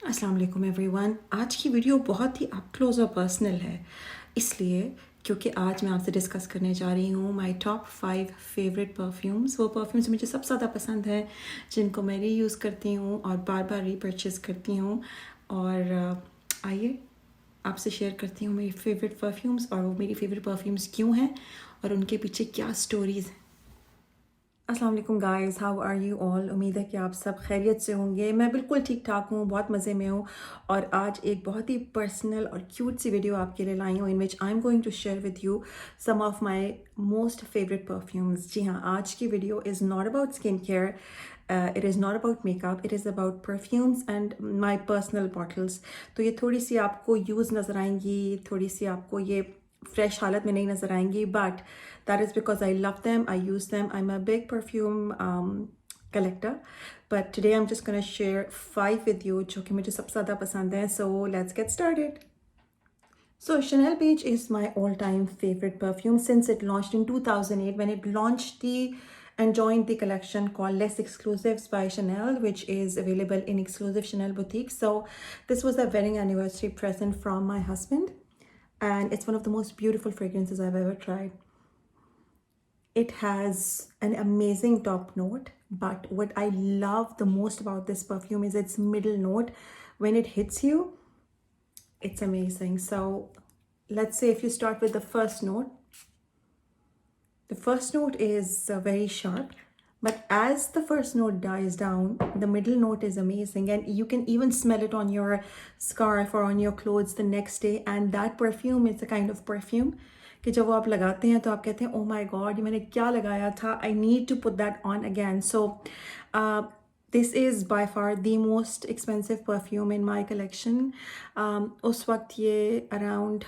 अस्सलाम वालेकुम एवरीवन। आज की वीडियो बहुत ही अप क्लोज और पर्सनल है, इसलिए क्योंकि आज मैं आपसे डिस्कस करने जा रही हूँ माय टॉप 5 फेवरेट परफ्यूम्स। वो परफ्यूम्स मुझे सबसे ज़्यादा पसंद है, जिनको मैं रीयूज़ करती हूँ और बार बार रीपर्चेस करती हूँ। और आइए आपसे शेयर करती हूँ मेरी फेवरेट परफ्यूम्स और वो मेरी फेवरेट परफ्यूम्स क्यों हैं और उनके पीछे क्या स्टोरीज़ हैं। अस्सलाम वालेकुम guys, how are you all. उम्मीद है कि आप सब खैरियत से होंगे। मैं बिल्कुल ठीक ठाक हूँ, बहुत मज़े में हूँ। और आज एक बहुत ही पर्सनल और क्यूट सी वीडियो आपके लिए लाई हूँ, in which I am going to share with you some of my most favourite perfumes. जी हाँ, आज की video is not about skin care, it is not about makeup, it is about perfumes and my personal bottles. तो ये थोड़ी सी आपको use नज़र आएंगी, थोड़ी सी आपको ये फ्रेश हालत में नहीं नज़र आएंगी, but that is because I love them, I use them. I'm a big perfume collector, but today I'm just gonna share 5 with you जो कि मुझे सबसे ज़्यादा पसंद है. So let's get started. So Chanel Beach is my all-time favorite perfume since it launched in 2008, when it launched and joined the collection called Less Exclusives by Chanel, which is available in exclusive Chanel boutiques. So this was a wedding anniversary present from my husband, and it's one of the most beautiful fragrances I've ever tried. It has an amazing top note, but what I love the most about this perfume is its middle note. When it hits you, it's amazing. So let's say if you start with the first note, the first note is very sharp, but as the first note dies down, the middle note is amazing, and you can even smell it on your scarf or on your clothes the next day. And that perfume is a kind of perfume कि जब वो आप लगाते हैं तो आप कहते हैं, ओ माई गॉड, ये मैंने क्या लगाया था, I need to put that on again. So this is by far the most expensive perfume in my collection. उस वक्त ये अराउंड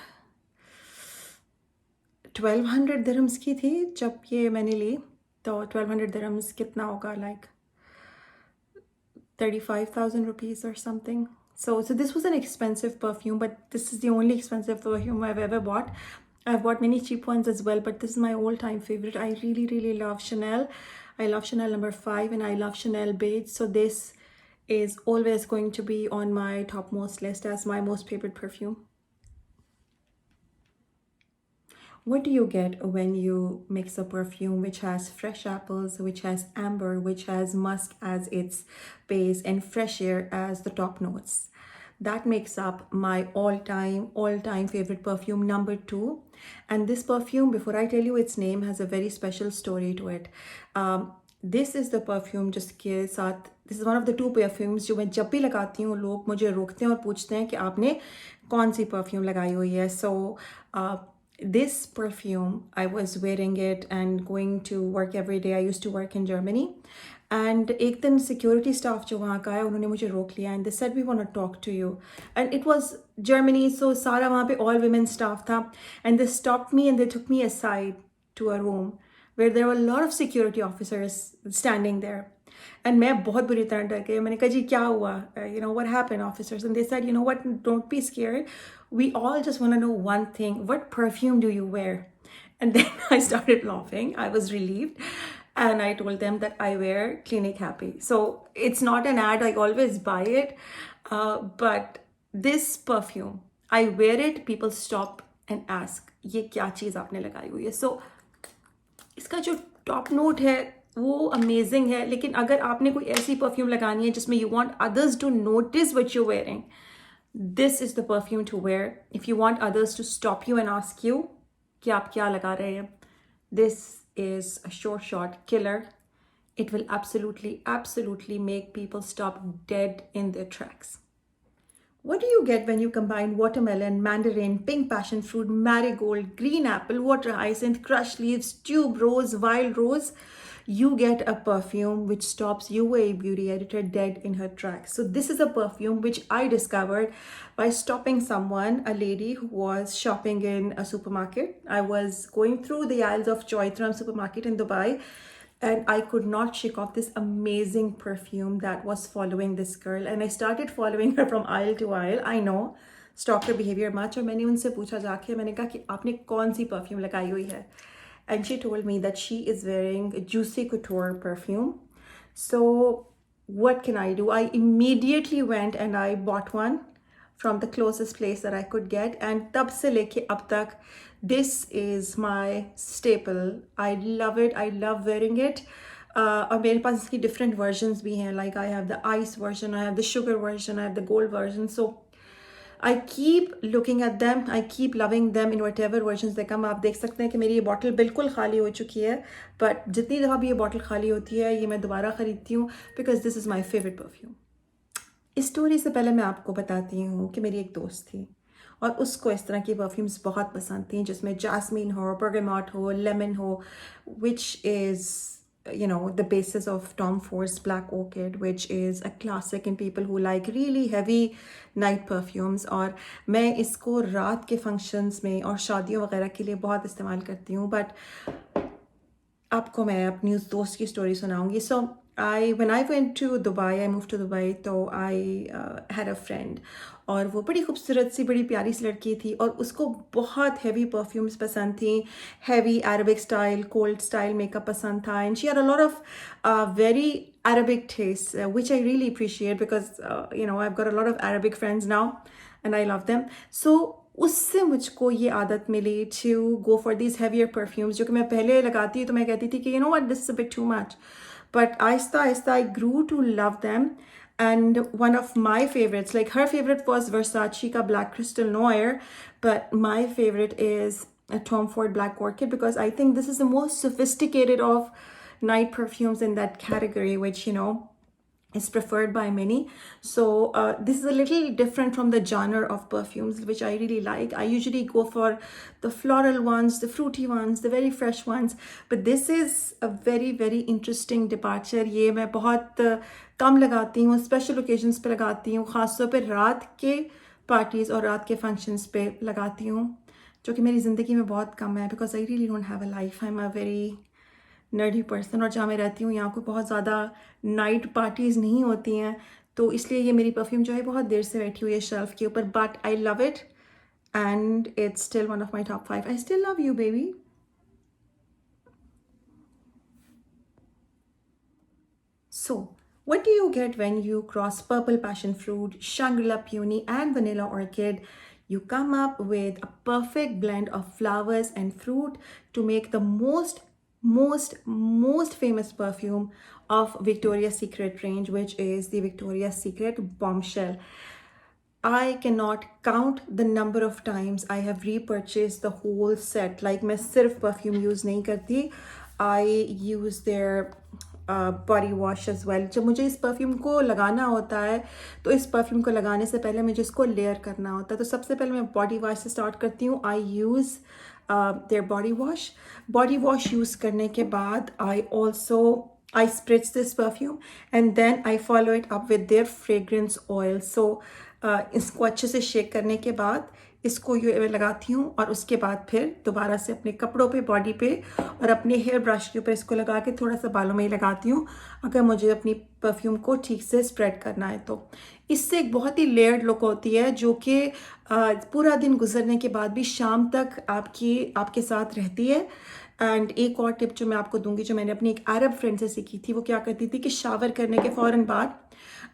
1200 दिरहम्स की थी जब ये मैंने ली. तो 1200 दिरहम्स कितना होगा, like 35,000 rupees or something. So this was an expensive perfume, but this is the only expensive perfume I've ever bought. I've bought many cheap ones as well, but this is my all-time favorite. I really, really love Chanel. I love Chanel number 5 and I love Chanel Beige. So this is always going to be on my topmost list as my most favorite perfume. What do you get when you mix a perfume which has fresh apples, which has amber, which has musk as its base, and fresh air as the top notes? That makes up my all-time favorite perfume number 2. And this perfume, before I tell you its name, has a very special story to it. This is the perfume जिसके साथ, this is one of the 2 perfumes जो मैं जब भी लगाती हूँ लोग मुझे रोकते हैं और पूछते हैं कि आपने कौन सी परफ्यूम लगाई हुई है. So this perfume, I was wearing it and going to work every day. I used to work in Germany, and एक दिन security staff जो वहाँ का है उन्होंने मुझे रोक लिया, and they said we want to talk to you. And it was Germany, so सारा वहाँ पे all women staff था, and they stopped me and they took me aside to a room where there were a lot of security officers standing there. And मैं बहुत बुरी तरह डर गई. मैंने कहा जी क्या हुआ, what happened, officers? And they said, you know what, don't be scared. We all just want to know one thing. What perfume do you wear? And then I started laughing. I was relieved. And I told them that I wear Clinique Happy. So it's not an ad. I always buy it. But this perfume, I wear it. People stop and ask, ये क्या चीज़ आपने लगाई हुई है? So इसका जो top note है वो अमेजिंग है, लेकिन अगर आपने कोई ऐसी परफ्यूम लगानी है जिसमें you want others to notice what you wearing, this is the perfume to wear. If you want others to stop you and ask you कि आप क्या लगा रहे हैं, this is a short shot killer. It will absolutely make people stop dead in their tracks. What do you get when you combine watermelon, mandarin, pink passion fruit, marigold, green apple, water hyacinth, crushed leaves, tube rose, wild rose? You get a perfume which stops Uaebeautyeditor dead in her tracks. So this is a perfume which I discovered by stopping someone, a lady who was shopping in a supermarket. I was going through the aisles of Joytram supermarket in Dubai, and I could not shake off this amazing perfume that was following this girl. And I started following her from aisle to aisle. I know, stalker behavior much. और मैंने उनसे पूछा जाके, मैंने कहा कि आपने कौन सी परफ्यूम लगाई हुई है? And she told me that she is wearing Juicy Couture perfume. So what can I do? I immediately went and I bought one from the closest place that I could get, and tab se leke ab tak this is my staple. I love it. I love wearing it. और मेरे पास इसकी different versions भी हैं. Like I have the ice version, I have the sugar version, I have the gold version. So I keep looking at them. I keep loving them in whatever versions they come. आप देख सकते हैं कि मेरी ये bottle बिल्कुल खाली हो चुकी है, but जितनी दफ़ा भी ये बॉटल खाली होती है ये मैं दोबारा ख़रीदती हूँ because this is my favorite perfume. इस स्टोरी से पहले मैं आपको बताती हूँ कि मेरी एक दोस्त थी और उसको इस तरह की परफ्यूम्स बहुत पसंद थी जिसमें जैस्मीन हो, bergamot हो, लेमन हो, which is the basis of Tom Ford's Black Orchid, which is a classic in people who like really heavy night perfumes. और मैं इसको रात के फंक्शंस में और शादियों वगैरह के लिए बहुत इस्तेमाल करती हूँ. बट आपको मैं अपनी उस दोस्त की story सुनाऊंगी. So when I went to Dubai, I moved to Dubai, तो I had a friend और वो बड़ी खूबसूरत सी बड़ी प्यारी सी लड़की थी और उसको बहुत हेवी परफ्यूम्स पसंद थी, heavy Arabic style, cold style makeup पसंद था, and she had a lot of very Arabic tastes, which I really appreciate because I've got a lot of Arabic friends now and I love them. So उससे मुझको ये आदत मिली to go for these heavier perfumes जो कि मैं पहले लगाती तो मैं कहती थी कि this is a bit too much. But Aahista Aahista I grew to love them. And one of my favorites, like her favorite was Versace ka Black Crystal Noir, but my favorite is a Tom Ford Black Orchid because I think this is the most sophisticated of night perfumes in that category, which is preferred by many. So this is a little different from the genre of perfumes, which I really like. I usually go for the floral ones, the fruity ones, the very fresh ones. But this is a very, very interesting departure. ये मैं बहुत कम लगाती हूँ, special occasions पे लगाती हूँ, ख़ासतौर पे रात के parties और रात के functions पे लगाती हूँ, जो कि मेरी ज़िंदगी में बहुत कम है because I really don't have a life. I'm a very nerdy person और जहाँ मैं रहती हूँ यहाँ को बहुत ज़्यादा नाइट पार्टीज़ नहीं होती हैं, तो इसलिए ये मेरी परफ्यूम जो है बहुत देर से बैठी हुई है शेल्फ के ऊपर. But I love it and it's still one of my top 5. I still love you baby. So what do you get when you cross purple passion fruit, Shangri-La peony and vanilla orchid? You come up with a perfect blend of flowers and fruit to make the most famous perfume of Victoria's Secret range, which is the Victoria's Secret Bombshell. I cannot count the number of times I have repurchased the whole set. Like मैं सिर्फ perfume use नहीं करती, I use their body wash as well. जब मुझे इस perfume को लगाना होता है तो इस परफ्यूम को लगाने से पहले मुझे इसको लेयर करना होता है. तो सबसे पहले मैं बॉडी वॉश से स्टार्ट करती हूँ. आई use their body wash use करने के बाद I spritz this perfume and then I follow it up with their fragrance oil. So इसको अच्छे से शेक करने के बाद इसको ये लगाती हूँ और उसके बाद फिर दोबारा से अपने कपड़ों पे, बॉडी पे और अपने हेयर ब्रश के ऊपर इसको लगा के थोड़ा सा बालों में ही लगाती हूँ अगर मुझे अपनी परफ्यूम को ठीक से स्प्रेड करना है तो. इससे एक बहुत ही लेयर्ड लुक होती है जो कि पूरा दिन गुजरने के बाद भी शाम तक आपके साथ रहती है. एंड एक और टिप जो मैं आपको दूंगी, जो मैंने अपनी एक अरब फ्रेंड से सीखी थी, वो क्या करती थी कि शावर करने के फ़ौरन बाद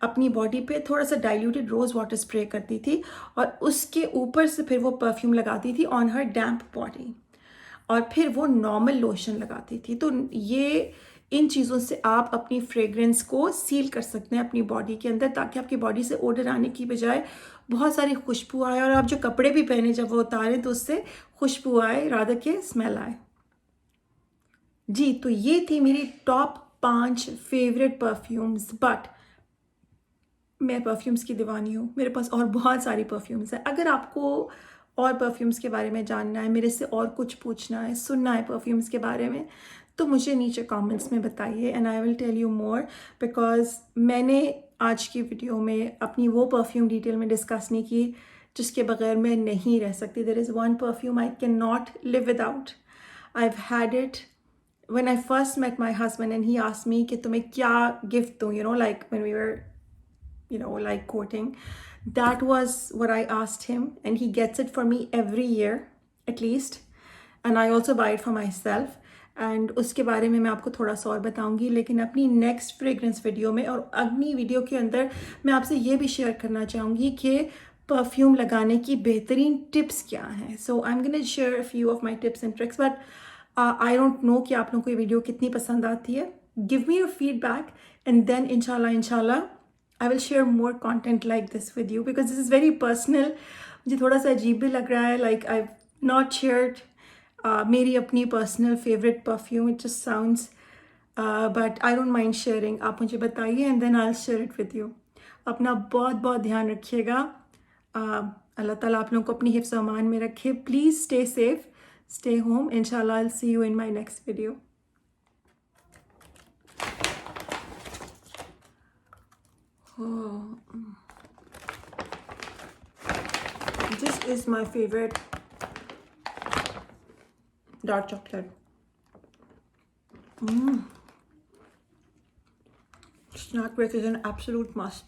अपनी बॉडी पे थोड़ा सा डाइल्यूटेड रोज़ वाटर स्प्रे करती थी और उसके ऊपर से फिर वो परफ्यूम लगाती थी ऑन हर डैम्प बॉडी और फिर वो नॉर्मल लोशन लगाती थी. तो ये इन चीज़ों से आप अपनी फ्रेग्रेंस को सील कर सकते हैं अपनी बॉडी के अंदर ताकि आपकी बॉडी से ओडर आने की बजाय बहुत सारी खुशबू आए और आप जो कपड़े भी पहने जब वो उतारें तो उससे खुशबू आए रादर के स्मेल आए. जी, तो ये थी मेरी टॉप 5 फेवरेट परफ्यूम्स. बट मैं परफ्यूम्स की दीवानी हूँ, मेरे पास और बहुत सारी परफ्यूम्स हैं. अगर आपको और परफ्यूम्स के बारे में जानना है, मेरे से और कुछ पूछना है, सुनना है परफ्यूम्स के बारे में, तो मुझे नीचे कमेंट्स में बताइए and I will tell you more. Because मैंने आज की वीडियो में अपनी वो परफ्यूम डिटेल में डिस्कस नहीं की जिसके बगैर मैं नहीं रह सकती. There is one perfume I can not live without. I have had it when I first met my husband and he asked me कि तुम्हें क्या गिफ्ट दूँ, like when we were like courting, that was what I asked him and he gets it for me every year at least, and I also buy it for myself. And उसके बारे में मैं आपको थोड़ा सा और बताऊंगी, लेकिन अपनी नेक्स्ट फ्रेग्रेंस वीडियो में और अगली वीडियो के अंदर मैं आपसे ये भी शेयर करना चाहूँगी कि परफ्यूम लगाने की बेहतरीन टिप्स क्या हैं. So I am gonna share a few of my tips and tricks, but I don't know कि आप लोगों को ये वीडियो कितनी पसंद आती है. Give me your feedback and then इंशाल्लाह I will share more content like this with you because this is very personal. मुझे थोड़ा सा अजीब भी लग रहा है, like I've not shared मेरी अपनी personal favorite perfume. It just sounds but I don't mind sharing. आप मुझे बताइए and then I'll share it with you. अपना बहुत बहुत ध्यान रखिएगा. अल्लाह ताला आप लोगों को अपनी हिफ्ज़ अमान में रखे. Please stay safe, stay home. Inshallah I'll see you in my next video. Oh, this is my favorite dark chocolate. Snack break is an absolute must.